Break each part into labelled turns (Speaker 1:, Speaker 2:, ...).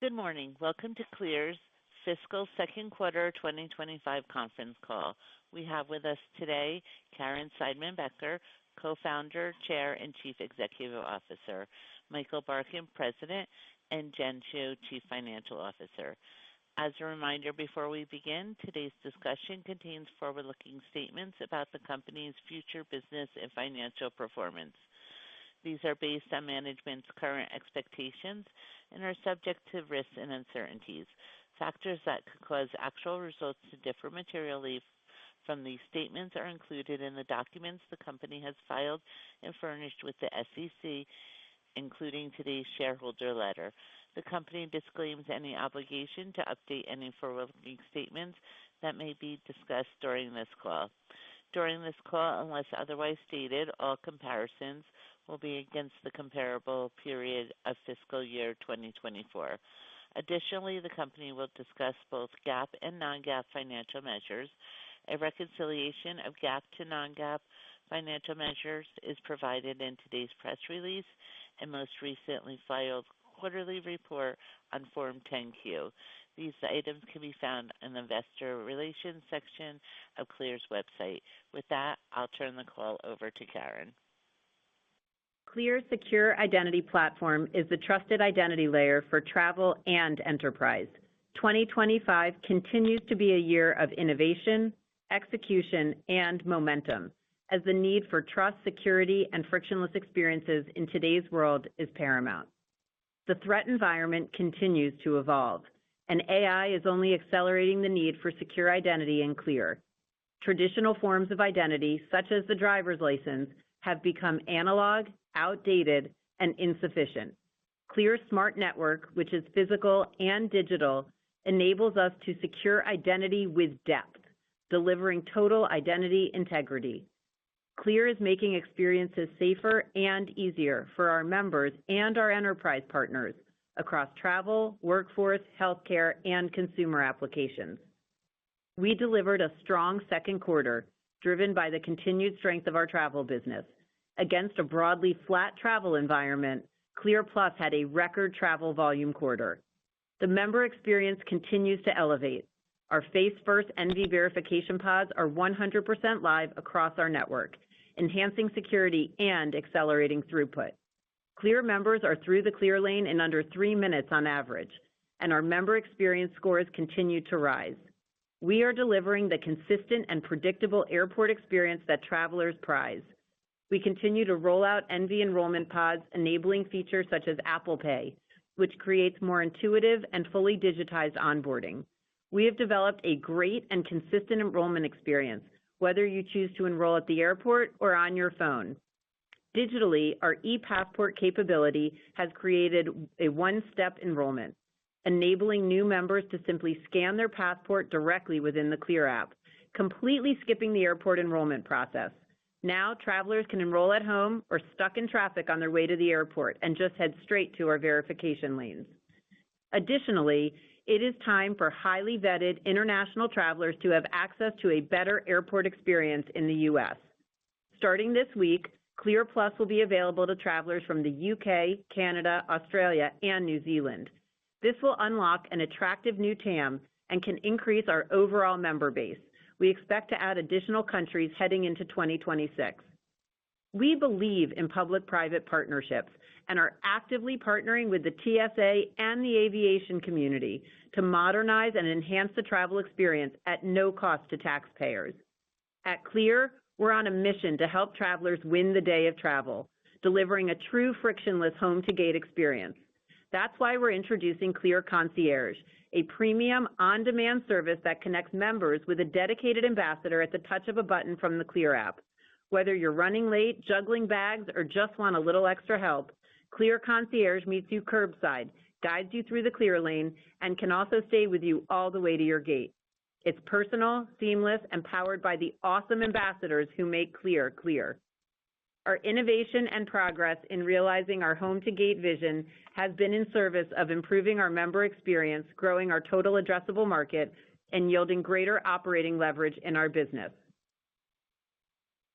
Speaker 1: Good morning. Welcome to Clear's fiscal second quarter 2025 conference call. We have with us today Karen Seidman Becker, co-founder, chair, and chief executive officer, Michael Barkin, president, and Jen Chu, chief financial officer. As a reminder, before we begin, today's discussion contains forward-looking statements about the company's future business and financial performance. These are based on management's current expectations and are subject to risks and uncertainties. Factors that could cause actual results to differ materially from these statements are included in the documents the company has filed and furnished with the SEC, including today's shareholder letter. The company disclaims any obligation to update any forward-looking statements that may be discussed during this call. During this call, unless otherwise stated, all comparisons will be against the comparable period of fiscal year 2024. Additionally, the company will discuss both GAAP and non-GAAP financial measures. A reconciliation of GAAP to non-GAAP financial measures is provided in today's press release and most recently filed quarterly report on Form 10-Q. These items can be found in the investor relations section of Clear's website. With that, I'll turn the call over to Karen.
Speaker 2: Clear's secure identity platform is the trusted identity layer for travel and enterprise. 2025 continues to be a year of innovation, execution, and momentum, as the need for trust, security, and frictionless experiences in today's world is paramount. The threat environment continues to evolve, and AI is only accelerating the need for secure identity and Clear. Traditional forms of identity, such as the driver's license, have become analog, outdated, and insufficient. Clear's smart network, which is physical and digital, enables us to secure identity with depth, delivering total identity integrity. Clear is making experiences safer and easier for our members and our enterprise partners across travel, workforce, healthcare, and consumer applications. We delivered a strong second quarter, driven by the continued strength of our travel business. Against a broadly flat travel environment, Clear Plus had a record travel volume quarter. The member experience continues to elevate. Our face-first NV verification pods are 100% live across our network, enhancing security and accelerating throughput. Clear members are through the Clear lane in under 3 minutes on average, and our member experience scores continue to rise. We are delivering the consistent and predictable airport experience that travelers prize. We continue to roll out NV enrollment pods, enabling features such as Apple Pay, which creates more intuitive and fully digitized onboarding. We have developed a great and consistent enrollment experience, whether you choose to enroll at the airport or on your phone. Digitally, our e-passport capability has created a one-step enrollment, enabling new members to simply scan their passport directly within the Clear app, completely skipping the airport enrollment process. Now, travelers can enroll at home or stuck in traffic on their way to the airport and just head straight to our verification lanes. Additionally, it is time for highly vetted international travelers to have access to a better airport experience in the U.S. Starting this week, Clear Plus will be available to travelers from the UK, Canada, Australia, and New Zealand. This will unlock an attractive new TAM and can increase our overall member base. We expect to add additional countries heading into 2026. We believe in public-private partnerships and are actively partnering with the TSA and the aviation community to modernize and enhance the travel experience at no cost to taxpayers. At Clear, we're on a mission to help travelers win the day of travel, delivering a true frictionless home-to-gate experience. That's why we're introducing Clear Concierge, a premium on-demand service that connects members with a dedicated ambassador at the touch of a button from the Clear app. Whether you're running late, juggling bags, or just want a little extra help, Clear Concierge meets you curbside, guides you through the Clear lane, and can also stay with you all the way to your gate. It's personal, seamless, and powered by the awesome ambassadors who make Clear clear. Our innovation and progress in realizing our home-to-gate vision has been in service of improving our member experience, growing our total addressable market, and yielding greater operating leverage in our business.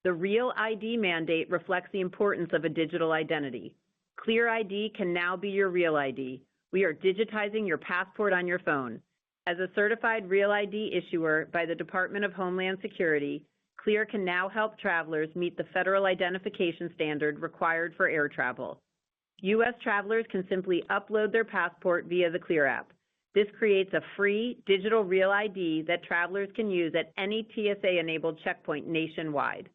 Speaker 2: The Real ID mandate reflects the importance of a digital identity. Clear ID can now be your Real ID, We are digitizing your passport on your phone. As a certified Real ID issuer by the Department of Homeland Security, CLEAR can now help travelers meet the federal identification standard required for air travel. U.S. travelers can simply upload their passport via the CLEAR app. This creates a free digital Real ID that travelers can use at any TSA-enabled checkpoint nationwide.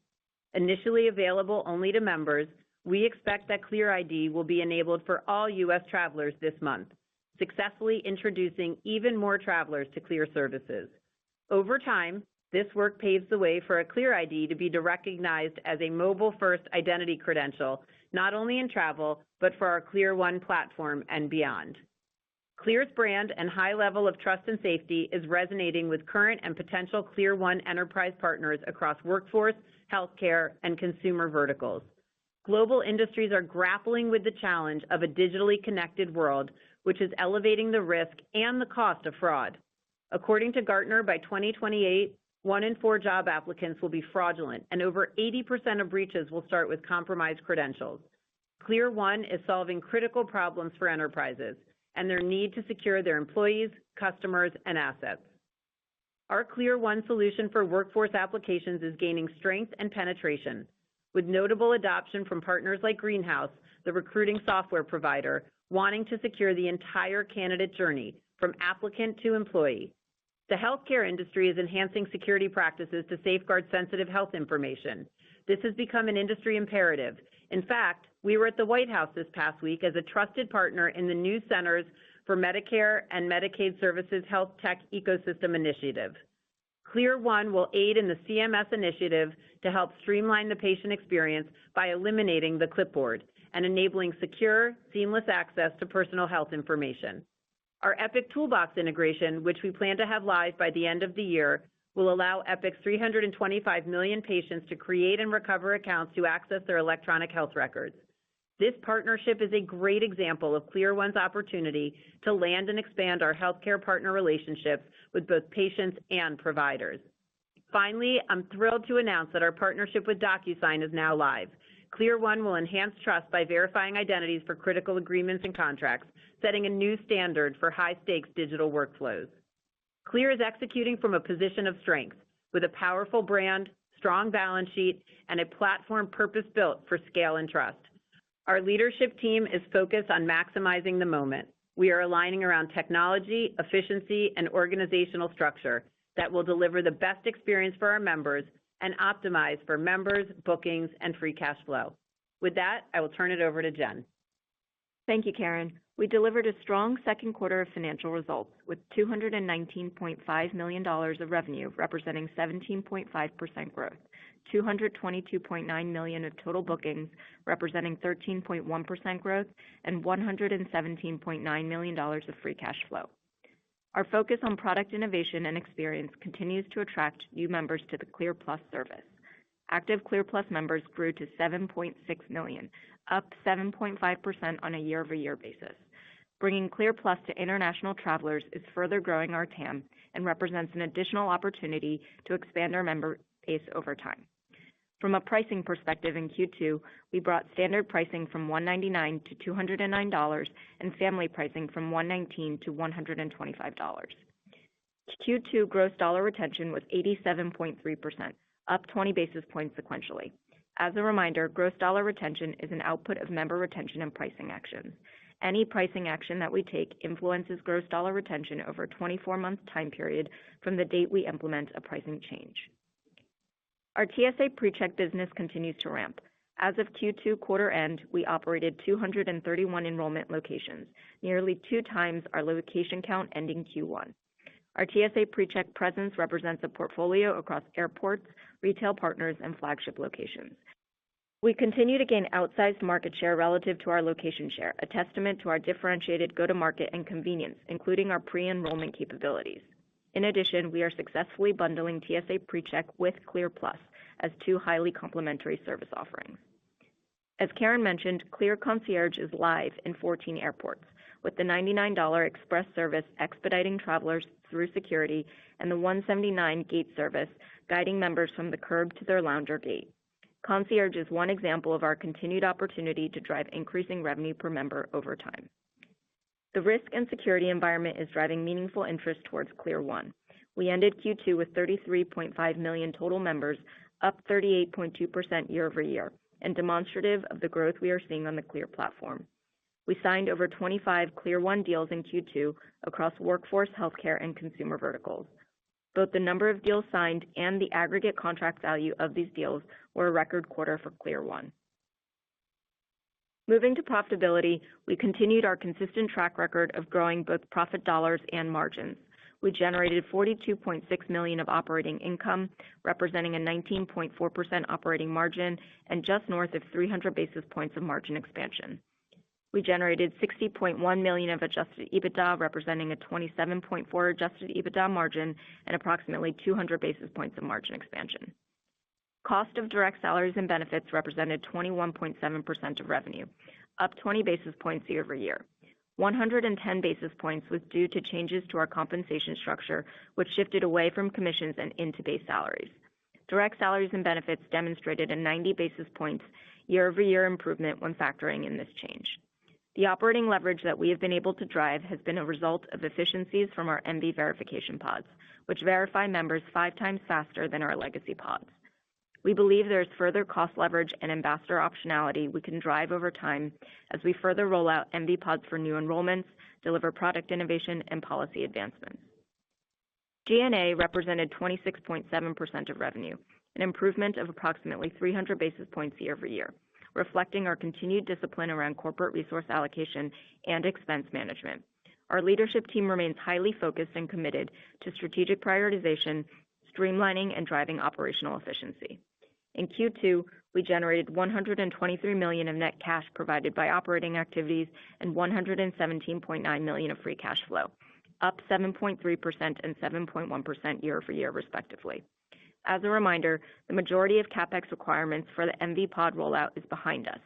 Speaker 2: Initially available only to members, we expect that CLEAR ID will be enabled for all U.S. travelers this month, successfully introducing even more travelers to CLEAR services. Over time, this work paves the way for a CLEAR ID to be recognized as a mobile-first identity credential, not only in travel, but for our CLEAR One platform and beyond. CLEAR's brand and high level of trust and safety is resonating with current and potential CLEAR One enterprise partners across workforce, healthcare, and consumer verticals. Global industries are grappling with the challenge of a digitally connected world, which is elevating the risk and the cost of fraud. According to Gartner, by 2028, 1 in 4 job applicants will be fraudulent, and over 80% of breaches will start with compromised credentials. CLEAR One is solving critical problems for enterprises and their need to secure their employees, customers, and assets. Our CLEAR One solution for workforce applications is gaining strength and penetration, with notable adoption from partners like Greenhouse, the recruiting software provider, wanting to secure the entire candidate journey, from applicant to employee. The healthcare industry is enhancing security practices to safeguard sensitive health information. This has become an industry imperative. In fact, we were at the White House this past week as a trusted partner in the new Centers for Medicare and Medicaid Services Health Tech Ecosystem Initiative. CLEAR One will aid in the CMS initiative to help streamline the patient experience by eliminating the clipboard and enabling secure, seamless access to personal health information. Our Epic Toolbox integration, which we plan to have live by the end of the year, will allow Epic's 325 million patients to create and recover accounts to access their electronic health records. This partnership is a great example of CLEAR One's opportunity to land and expand our healthcare partner relationships with both patients and providers. Finally, I'm thrilled to announce that our partnership with DocuSign is now live. CLEAR One will enhance trust by verifying identities for critical agreements and contracts, setting a new standard for high-stakes digital workflows. CLEAR is executing from a position of strength, with a powerful brand, strong balance sheet, and a platform purpose-built for scale and trust. Our leadership team is focused on maximizing the moment. We are aligning around technology, efficiency, and organizational structure that will deliver the best experience for our members and optimize for members, bookings, and free cash flow. With that, I will turn it over to Jen.
Speaker 3: Thank you, Karen. We delivered a strong second quarter of financial results with $219.5 million of revenue, representing 17.5% growth, $222.9 million of total bookings, representing 13.1% growth, and $117.9 million of free cash flow. Our focus on product innovation and experience continues to attract new members to the CLEAR Plus service. Active CLEAR Plus members grew to 7.6 million, up 7.5% on a year-over-year basis. Bringing CLEAR Plus to international travelers is further growing our TAM and represents an additional opportunity to expand our member base over time. From a pricing perspective in Q2, we brought standard pricing from $199 to $209 and family pricing from $119 to $125. Q2 gross dollar retention was 87.3%, up 20 basis points sequentially. As a reminder, gross dollar retention is an output of member retention and pricing actions. Any pricing action that we take influences gross dollar retention over a 24-month time period from the date we implement a pricing change. Our TSA PreCheck business continues to ramp. As of Q2 quarter end, we operated 231 enrollment locations, nearly 2 times our location count ending Q1. Our TSA PreCheck presence represents a portfolio across airports, retail partners, and flagship locations. We continue to gain outsized market share relative to our location share, a testament to our differentiated go-to-market and convenience, including our pre-enrollment capabilities. In addition, we are successfully bundling TSA PreCheck with CLEAR Plus as 2 highly complementary service offerings. As Karen mentioned, CLEAR Concierge is live in 14 airports, with the $99 express service expediting travelers through security and the $179 gate service guiding members from the curb to their lounge or gate. Concierge is one example of our continued opportunity to drive increasing revenue per member over time. The risk and security environment is driving meaningful interest towards ClearOne. We ended Q2 with 33.5 million total members, up 38.2% year-over-year, and demonstrative of the growth we are seeing on the Clear platform. We signed over 25 ClearOne deals in Q2 across workforce, healthcare, and consumer verticals. Both the number of deals signed and the aggregate contract value of these deals were a record quarter for ClearOne. Moving to profitability, we continued our consistent track record of growing both profit dollars and margins. We generated $42.6 million of operating income, representing a 19.4% operating margin and just north of 300 basis points of margin expansion. We generated $60.1 million of adjusted EBITDA, representing a 27.4% adjusted EBITDA margin and approximately 200 basis points of margin expansion. Cost of direct salaries and benefits represented 21.7% of revenue, up 20 basis points year-over-year. 110 basis points was due to changes to our compensation structure, which shifted away from commissions and into base salaries. Direct salaries and benefits demonstrated a 90 basis points year-over-year improvement when factoring in this change. The operating leverage that we have been able to drive has been a result of efficiencies from our MV verification pods, which verify members 5 times faster than our legacy pods. We believe there is further cost leverage and ambassador optionality we can drive over time as we further roll out MV pods for new enrollments, deliver product innovation, and policy advancements. G&A represented 26.7% of revenue, an improvement of approximately 300 basis points year-over-year, reflecting our continued discipline around corporate resource allocation and expense management. Our leadership team remains highly focused and committed to strategic prioritization, streamlining, and driving operational efficiency. In Q2, we generated $123 million of net cash provided by operating activities and $117.9 million of free cash flow, up 7.3% and 7.1% year-over-year, respectively. As a reminder, the majority of CapEx requirements for the MV pod rollout is behind us,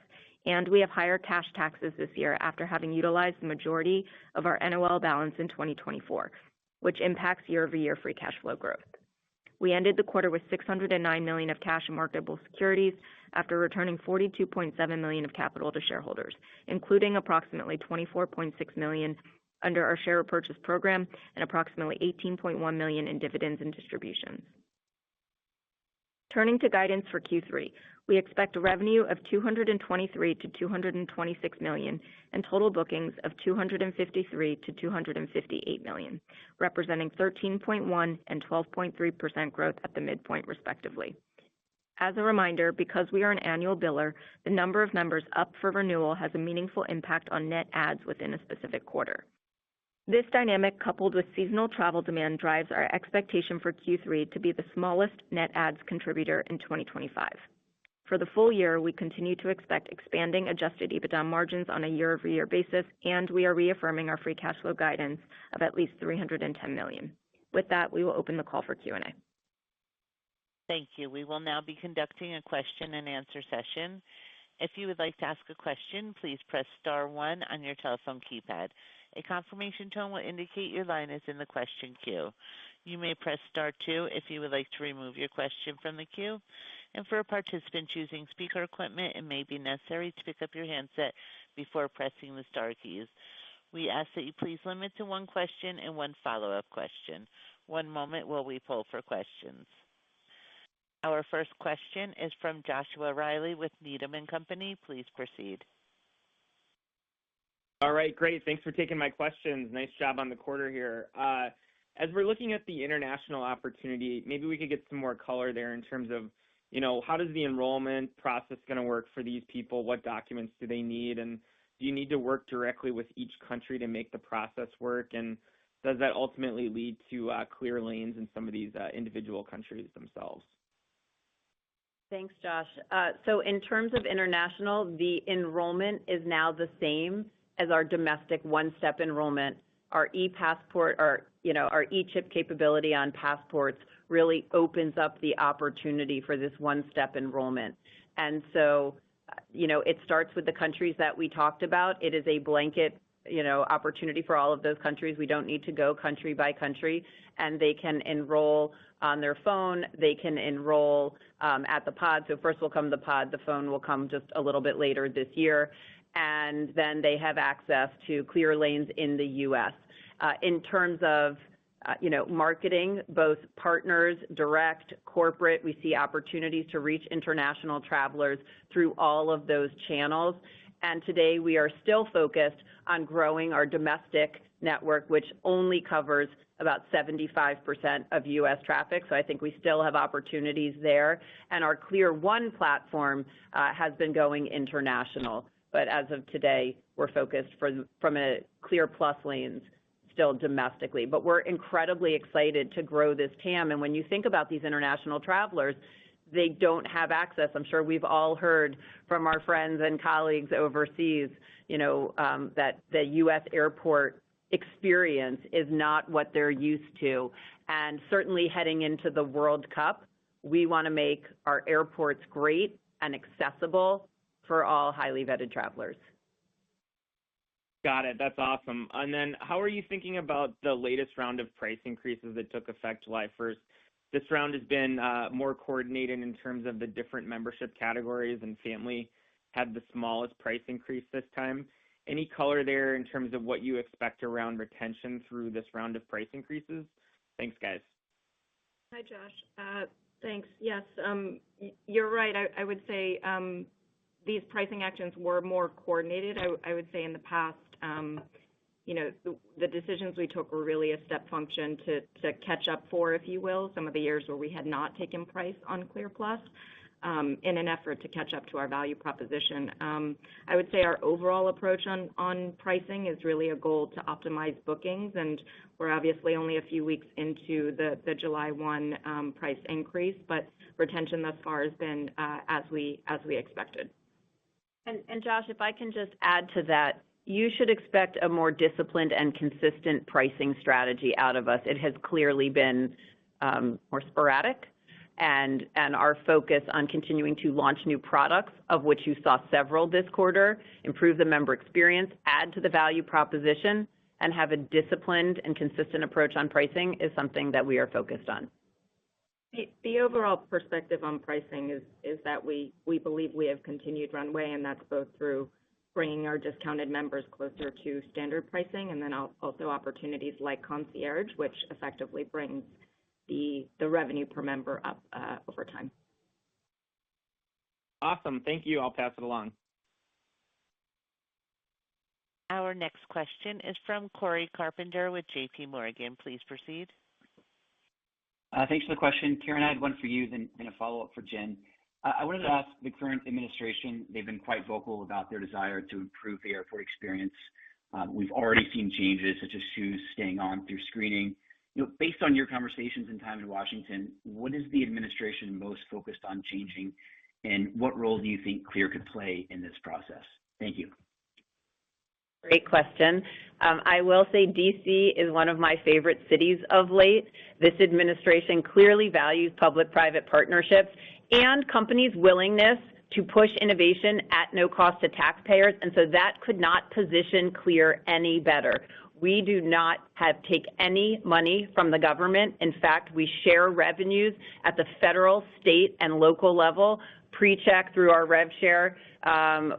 Speaker 3: and we have higher cash taxes this year after having utilized the majority of our NOL balance in 2024, which impacts year-over-year free cash flow growth. We ended the quarter with $609 million of cash and marketable securities after returning $42.7 million of capital to shareholders, including approximately $24.6 million under our share repurchase program and approximately $18.1 million in dividends and distributions. Turning to guidance for Q3, we expect a revenue of $223 to $226 million and total bookings of $253 to $258 million, representing 13.1% and 12.3% growth at the midpoint, respectively. As a reminder, because we are an annual biller, the number of members up for renewal has a meaningful impact on net adds within a specific quarter. This dynamic, coupled with seasonal travel demand, drives our expectation for Q3 to be the smallest net adds contributor in 2025. For the full year, we continue to expect expanding adjusted EBITDA margins on a year-over-year basis, and we are reaffirming our free cash flow guidance of at least $310 million. With that, we will open the call for Q&A.
Speaker 1: Thank you. We will now be conducting a question-and-answer session. If you would like to ask a question, please press star 1 on your telephone keypad. A confirmation tone will indicate your line is in the question queue. You may press star 2 if you would like to remove your question from the queue. And for a participant choosing speaker equipment, it may be necessary to pick up your handset before pressing the star keys. We ask that you please limit to one question and one follow-up question. One moment while we poll for questions. Our first question is from Joshua Riley with Needham & Company. Please proceed.
Speaker 4: All right, great. Thanks for taking my questions. Nice job on the quarter here. As we're looking at the international opportunity, maybe we could get some more color there in terms of, how does the enrollment process going to work for these people? What documents do they need? And do you need to work directly with each country to make the process work? And does that ultimately lead to clear lanes in some of these individual countries themselves?
Speaker 2: Thanks, Josh. So in terms of international, the enrollment is now the same as our domestic one-step enrollment. Our e-passport, our e-chip capability on passports really opens up the opportunity for this one-step enrollment. And so, it starts with the countries that we talked about. It is a blanket, opportunity for all of those countries. We don't need to go country by country, and they can enroll on their phone. They can enroll at the pod. So first will come the pod. The phone will come just a little bit later this year. and then they have access to clear lanes in the U.S. In terms of marketing, both partners, direct, corporate, we see opportunities to reach international travelers through all of those channels. And today we are still focused on growing our domestic network, which only covers about 75% of U.S. traffic. So I think we still have opportunities there. And our Clear One platform has been going international. But as of today, we're focused from a Clear Plus lanes still domestically. But we're incredibly excited to grow this TAM. And when you think about these international travelers, they don't have access. I'm sure we've all heard from our friends and colleagues overseas, that the U.S. airport experience is not what they're used to. And certainly heading into the World Cup, we want to make our airports great and accessible for all highly vetted travelers.
Speaker 4: Got it. That's awesome. And then how are you thinking about the latest round of price increases that took effect July 1st? This round has been more coordinated in terms of the different membership categories, and family had the smallest price increase this time. Any color there in terms of what you expect around retention through this round of price increases? Thanks, guys.
Speaker 3: Hi, Josh. Thanks. Yes, you're right. I would say these pricing actions were more coordinated. I would say in the past, the decisions we took were really a step function to catch up for, if you will, some of the years where we had not taken price on Clear Plus in an effort to catch up to our value proposition. I would say our overall approach on pricing is really a goal to optimize bookings, and we're obviously only a few weeks into the July 1 price increase, but retention thus far has been as we expected.
Speaker 2: And Josh, if I can just add to that, you should expect a more disciplined and consistent pricing strategy out of us. It has clearly been more sporadic, and our focus on continuing to launch new products, of which you saw several this quarter, improve the member experience, add to the value proposition, and have a disciplined and consistent approach on pricing is something that we are focused on.
Speaker 3: The overall perspective on pricing is that we believe we have continued runway, and that's both through bringing our discounted members closer to standard pricing, and then also opportunities like concierge, which effectively brings the revenue per member up over time.
Speaker 4: Awesome. Thank you. I'll pass it along.
Speaker 1: Our next question is from Corey Carpenter with J.P. Morgan. Please proceed.
Speaker 5: Thanks for the question. Karen, I had one for you, then a follow-up for Jen. I wanted to ask the current administration, they've been quite vocal about their desire to improve the airport experience. We've already seen changes such as shoes staying on through screening. Based on your conversations and time in Washington, what is the administration most focused on changing, and what role do you think Clear could play in this process? Thank you.
Speaker 2: Great question. I will say D.C. is one of my favorite cities of late. This administration clearly values public-private partnerships and companies' willingness to push innovation at no cost to taxpayers, and so that could not position Clear any better. We do not take any money from the government. In fact, we share revenues at the federal, state, and local level, pre-check through our rev share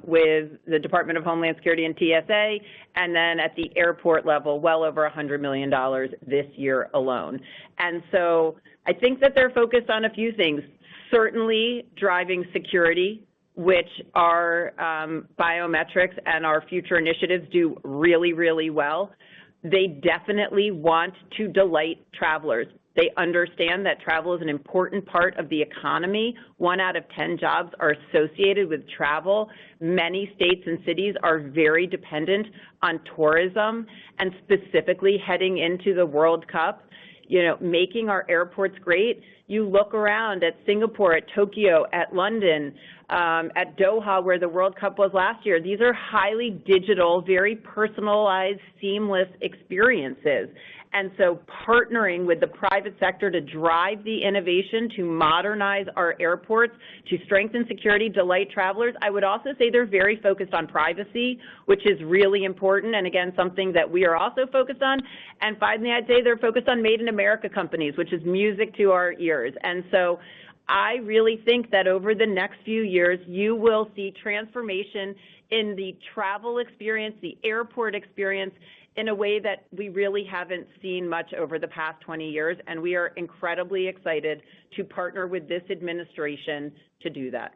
Speaker 2: with the Department of Homeland Security and TSA, and then at the airport level, well over $100 million this year alone. And so I think that they're focused on a few things. Certainly driving security, which our biometrics and our future initiatives do really, really well. They definitely want to delight travelers. They understand that travel is an important part of the economy. 1 out of 10 jobs are associated with travel. Many states and cities are very dependent on tourism, and specifically heading into the World Cup, making our airports great. You look around at Singapore, at Tokyo, at London, at Doha, where the World Cup was last year. These are highly digital, very personalized, seamless experiences. And so partnering with the private sector to drive the innovation, to modernize our airports, to strengthen security, delight travelers. I would also say they're very focused on privacy, which is really important, and again, something that we are also focused on. And finally, I'd say they're focused on Made in America companies, which is music to our ears. And so I really think that over the next few years, you will see transformation in the travel experience, the airport experience, in a way that we really haven't seen much over the past 20 years, and we are incredibly excited to partner with this administration to do that.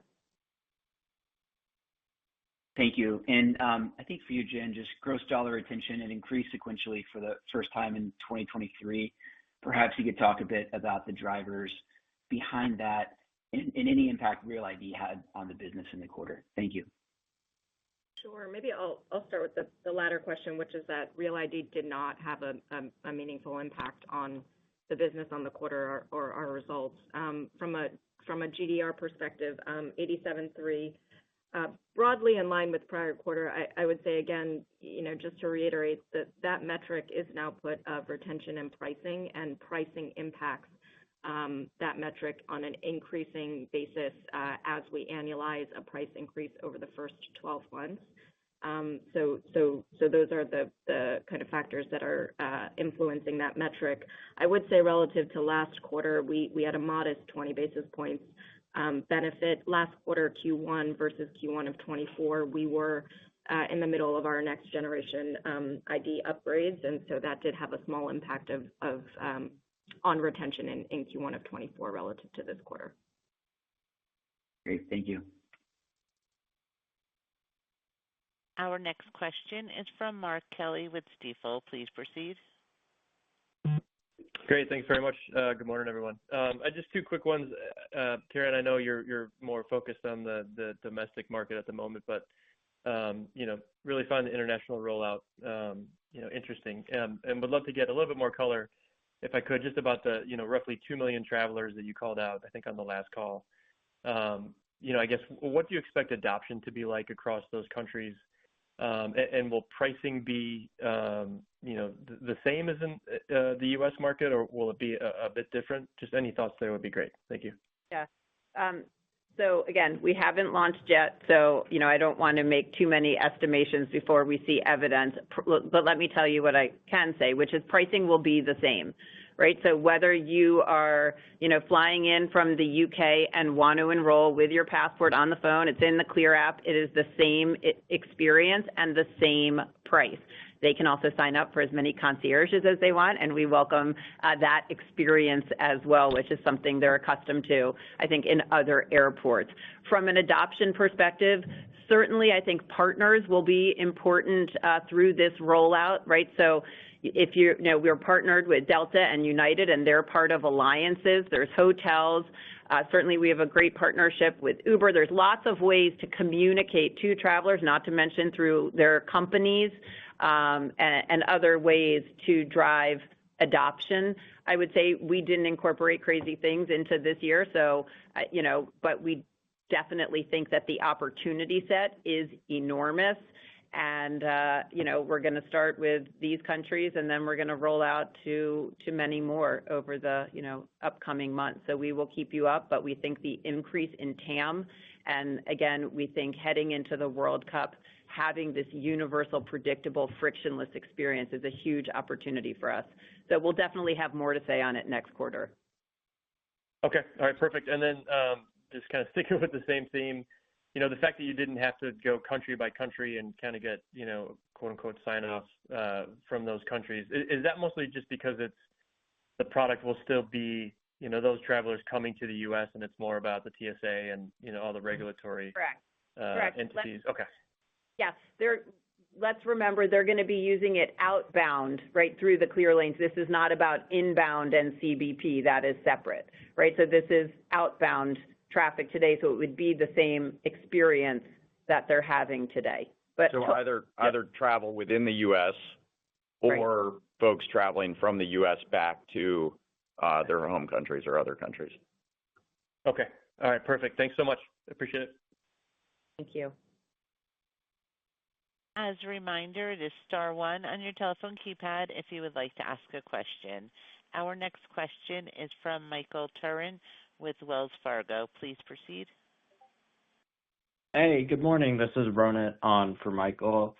Speaker 5: Thank you. And I think for you, Jen, just gross dollar retention, it increased sequentially for the first time in 2023. Perhaps you could talk a bit about the drivers behind that and any impact Real ID had on the business in the quarter. Thank you.
Speaker 3: Sure. Maybe I'll start with the latter question, which is that Real ID did not have a meaningful impact on the business on the quarter or our results. From a GDR perspective, 87.3, broadly in line with prior quarter. I would say again, just to reiterate that metric is now put of retention and pricing impacts that metric on an increasing basis as we annualize a price increase over the first 12 months. So those are the kind of factors that are influencing that metric. I would say relative to last quarter, we had a modest 20 basis points benefit. Last quarter, Q1 versus Q1 of 24, we were in the middle of our next generation ID upgrades, and so that did have a small impact on retention in Q1 of 24 relative to this quarter.
Speaker 5: Great, thank you.
Speaker 1: Our next question is from Mark Kelley with Stifel. Please proceed.
Speaker 6: Great, thanks very much. Good morning, everyone. Just two quick ones. Karen, I know you're more focused on the domestic market at the moment, but really find the international rollout interesting, and would love to get a little bit more color, if I could, just about the roughly 2 million travelers that you called out, I think, on the last call. I guess, what do you expect adoption to be like across those countries? And will pricing be the same as in the U.S. market, or will it be a bit different? Just any thoughts there would be great. Thank you.
Speaker 2: Yeah. So again, we haven't launched yet, so I don't want to make too many estimations before we see evidence. But let me tell you what I can say, which is pricing will be the same, right? So whether you are flying in from the UK and want to enroll with your passport on the phone, it's in the Clear app. It is the same experience and the same price. They can also sign up for as many concierges as they want, and we welcome that experience as well, which is something they're accustomed to, I think, in other airports. From an adoption perspective, certainly I think partners will be important through this rollout, right? So if we're partnered with Delta and United, and they're part of alliances. There's hotels. Certainly, we have a great partnership with Uber. There's lots of ways to communicate to travelers, not to mention through their companies, and other ways to drive adoption. I would say we didn't incorporate crazy things into this year, so but we definitely think that the opportunity set is enormous. And we're going to start with these countries, and then we're going to roll out to many more over the upcoming months. So we will keep you up, but we think the increase in TAM, and again, we think heading into the World Cup, having this universal, predictable, frictionless experience is a huge opportunity for us. So we'll definitely have more to say on it next quarter.
Speaker 6: Okay, all right, perfect. And then just kind of sticking with the same theme, the fact that you didn't have to go country by country and kind of get, quote unquote, sign off from those countries, is that mostly just because the product will still be, those travelers coming to the U.S. and it's more about the TSA and, all the regulatory
Speaker 2: Correct.
Speaker 6: entities? Okay.
Speaker 2: Yes. Let's remember they're going to be using it outbound, right, through the Clear lanes. This is not about inbound and CBP. That is separate, right? So this is outbound traffic today, so it would be the same experience that they're having today. But
Speaker 7: so either travel within the U.S. or right, folks traveling from the U.S. back to their home countries or other countries.
Speaker 6: Okay. All right. Perfect. Thanks so much. Appreciate it.
Speaker 2: Thank you.
Speaker 1: As a reminder, it is star one on your telephone keypad if you would like to ask a question. Our next question is from Michael Turrin with Wells Fargo. Please proceed.
Speaker 8: Hey, good morning. This is Ronit on for Michael.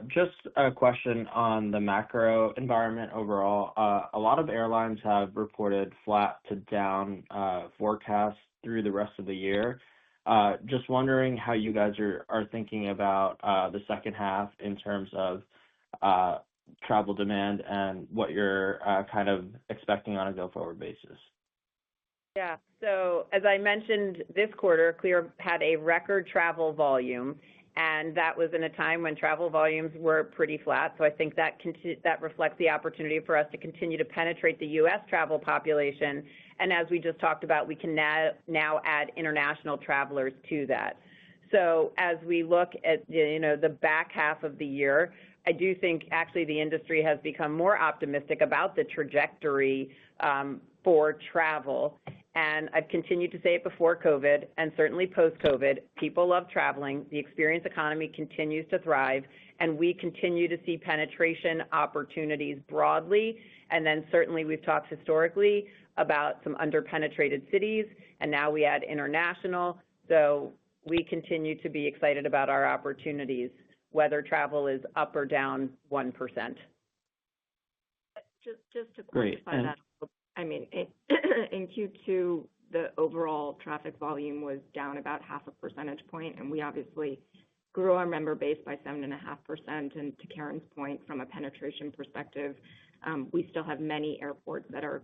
Speaker 8: Just a question on the macro environment overall. A lot of airlines have reported flat to down forecasts through the rest of the year. Just wondering how you guys are thinking about the second half in terms of travel demand and what you're kind of expecting on a go-forward basis.
Speaker 2: Yeah. So as I mentioned, this quarter, Clear had a record travel volume, and that was in a time when travel volumes were pretty flat. So I think that reflects the opportunity for us to continue to penetrate the U.S. travel population. And as we just talked about, we can now add international travelers to that. So as we look at the back half of the year, I do think actually the industry has become more optimistic about the trajectory for travel. And I've continued to say it before COVID and certainly post-COVID, people love traveling. The experience economy continues to thrive, and we continue to see penetration opportunities broadly. And then certainly we've talked historically about some underpenetrated cities, and now we add international. So we continue to be excited about our opportunities, whether travel is up or down 1%.
Speaker 3: Just to quantify that, I mean, in Q2, the overall traffic volume was down about 0.5 percentage point, and we obviously grew our member base by 7.5%. And to Karen's point, from a penetration perspective, we still have many airports that are,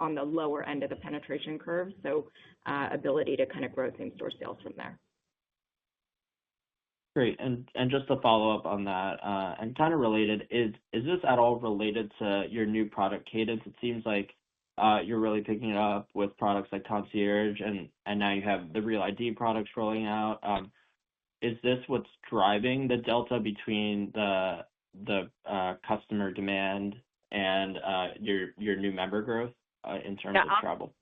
Speaker 3: on the lower end of the penetration curve. So ability to kind of grow same-store sales from there.
Speaker 8: Great. And just to follow up on that, and kind of related, is this at all related to your new product cadence? It seems like you're really picking it up with products like Concierge, and now you have the Real ID products rolling out. Is this what's driving the delta between the customer demand and your new member growth in terms of travel?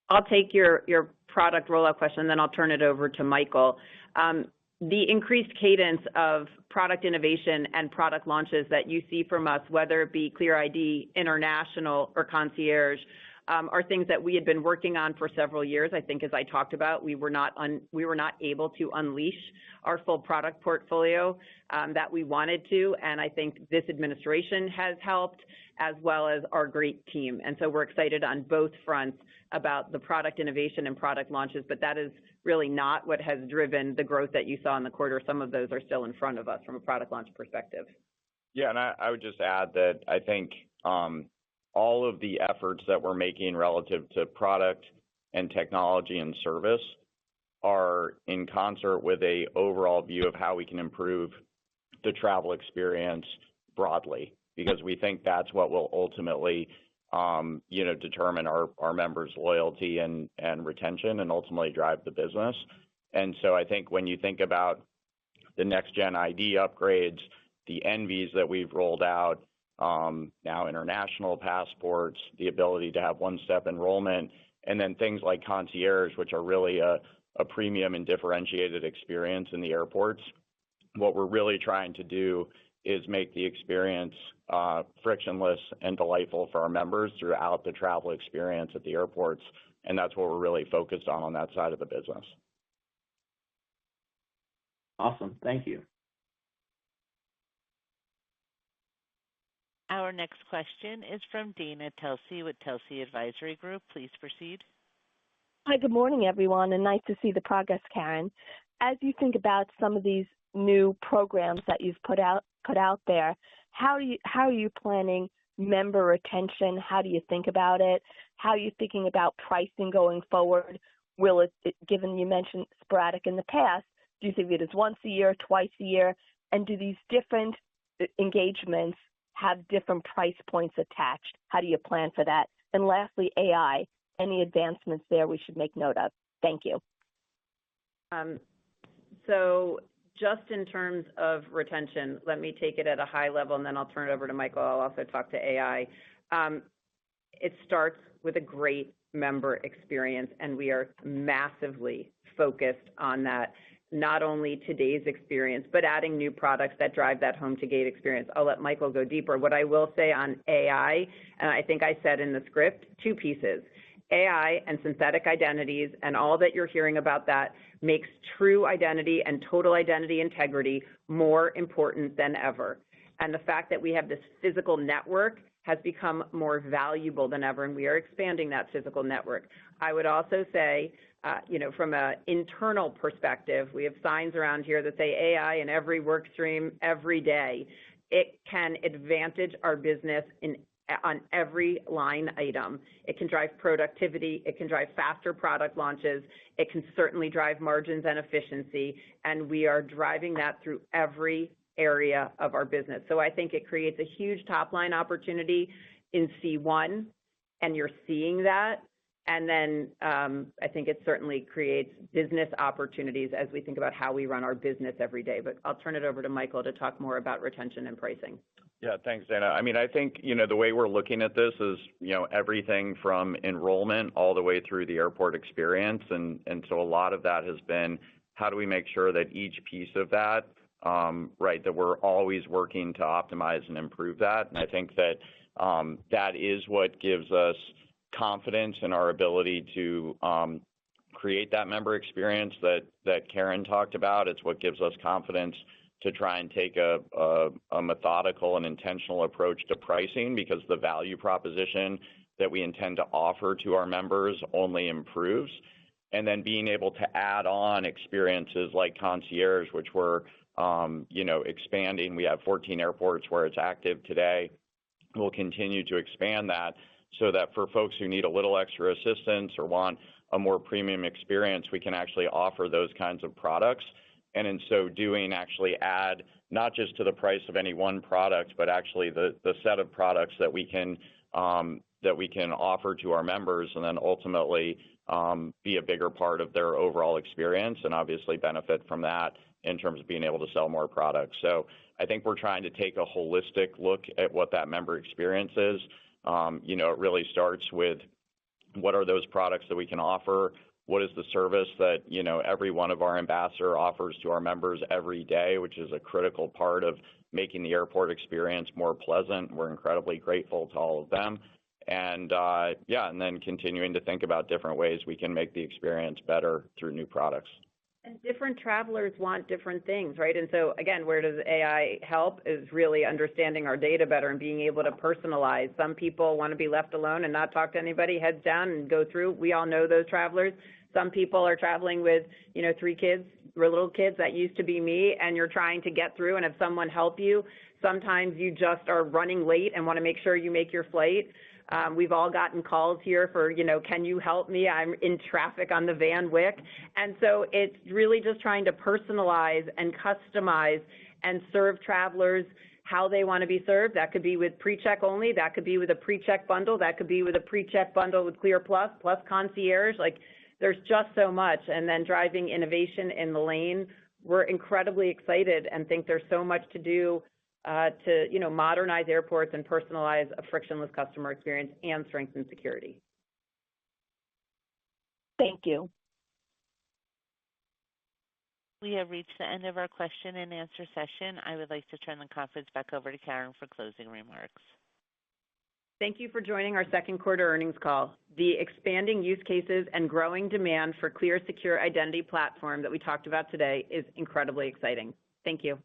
Speaker 2: I'll take your product rollout question, and then I'll turn it over to Michael. The increased cadence of product innovation and product launches that you see from us, whether it be Clear ID, International, or Concierge, are things that we had been working on for several years. I think, as I talked about, we were not able to unleash our full product portfolio that we wanted to, and I think this administration has helped, as well as our great team. And so we're excited on both fronts about the product innovation and product launches, but that is really not what has driven the growth that you saw in the quarter. Some of those are still in front of us from a product launch perspective.
Speaker 7: Yeah, and I would just add that I think all of the efforts that we're making relative to product and technology and service are in concert with a overall view of how we can improve the travel experience broadly, because we think that's what will ultimately determine our members' loyalty and retention and ultimately drive the business. And so I think when you think about the next-gen ID upgrades, the NVs that we've rolled out, now international passports, the ability to have one-step enrollment, and then things like Concierge, which are really a premium and differentiated experience in the airports, what we're really trying to do is make the experience frictionless and delightful for our members throughout the travel experience at the airports. And that's what we're really focused on that side of the business.
Speaker 8: Awesome. Thank you.
Speaker 1: Our next question is from Dana Telsey with Telsey Advisory Group. Please proceed.
Speaker 9: Hi, good morning, everyone, and nice to see the progress, Karen. As you think about some of these new programs that you've put out there, how are you planning member retention? How do you think about it? How are you thinking about pricing going forward? Will it, given you mentioned sporadic in the past, do you think it is once a year, twice a year? And do these different engagements have different price points attached? How do you plan for that? And lastly, AI, any advancements there we should make note of? Thank you.
Speaker 2: So just in terms of retention, let me take it at a high level, and then I'll turn it over to Michael. I'll also talk to AI. It starts with a great member experience, and we are massively focused on that, not only today's experience, but adding new products that drive that home-to-gate experience. I'll let Michael go deeper. What I will say on AI, and I think I said in the script, two pieces. AI and synthetic identities and all that you're hearing about that makes true identity and total identity integrity more important than ever. And the fact that we have this physical network has become more valuable than ever, and we are expanding that physical network. I would also say, from an internal perspective, we have signs around here that say AI in every work stream every day. It can advantage our business on every line item. It can drive productivity. It can drive faster product launches. It can certainly drive margins and efficiency, and we are driving that through every area of our business. So I think it creates a huge top-line opportunity in C1, and you're seeing that. And then I think it certainly creates business opportunities as we think about how we run our business every day. But I'll turn it over to Michael to talk more about retention and pricing.
Speaker 7: Yeah, thanks, Dana. I mean, I think, the way we're looking at this is, everything from enrollment all the way through the airport experience. And so a lot of that has been, how do we make sure that each piece of that, that we're always working to optimize and improve that. And I think that that is what gives us confidence in our ability to create that member experience that Karen talked about. It's what gives us confidence to try and take a methodical and intentional approach to pricing, because the value proposition that we intend to offer to our members only improves. And then being able to add on experiences like concierge, which we're expanding. We have 14 airports where it's active today. We'll continue to expand that so that for folks who need a little extra assistance or want a more premium experience, we can actually offer those kinds of products. And in so doing, actually add not just to the price of any one product, but actually the set of products that we can offer to our members, and then ultimately be a bigger part of their overall experience, and obviously benefit from that in terms of being able to sell more products. So I think we're trying to take a holistic look at what that member experience is. It really starts with what are those products that we can offer? What is the service that, every one of our ambassador offers to our members every day, which is a critical part of making the airport experience more pleasant. We're incredibly grateful to all of them. And and then continuing to think about different ways we can make the experience better through new products.
Speaker 2: And different travelers want different things, right? And so, again, where does AI help is really understanding our data better and being able to personalize. Some people want to be left alone and not talk to anybody, heads down and go through. We all know those travelers. Some people are traveling with, 3 kids or little kids. That used to be me, and you're trying to get through and have someone help you. Sometimes you just are running late and want to make sure you make your flight. We've all gotten calls here for, can you help me? I'm in traffic on the Van Wyck. And so it's really just trying to personalize and customize and serve travelers how they want to be served. That could be with pre-check only. That could be with a pre-check bundle. That could be with a pre-check bundle with Clear Plus concierge. Like, there's just so much. And then driving innovation in the lane. We're incredibly excited and think there's so much to do to modernize airports and personalize a frictionless customer experience and strengthen security.
Speaker 9: Thank you.
Speaker 1: We have reached the end of our question and answer session. I would like to turn the conference back over to Karen for closing remarks.
Speaker 2: Thank you for joining our second quarter earnings call. The expanding use cases and growing demand for Clear Secure Identity platform that we talked about today is incredibly exciting. Thank you.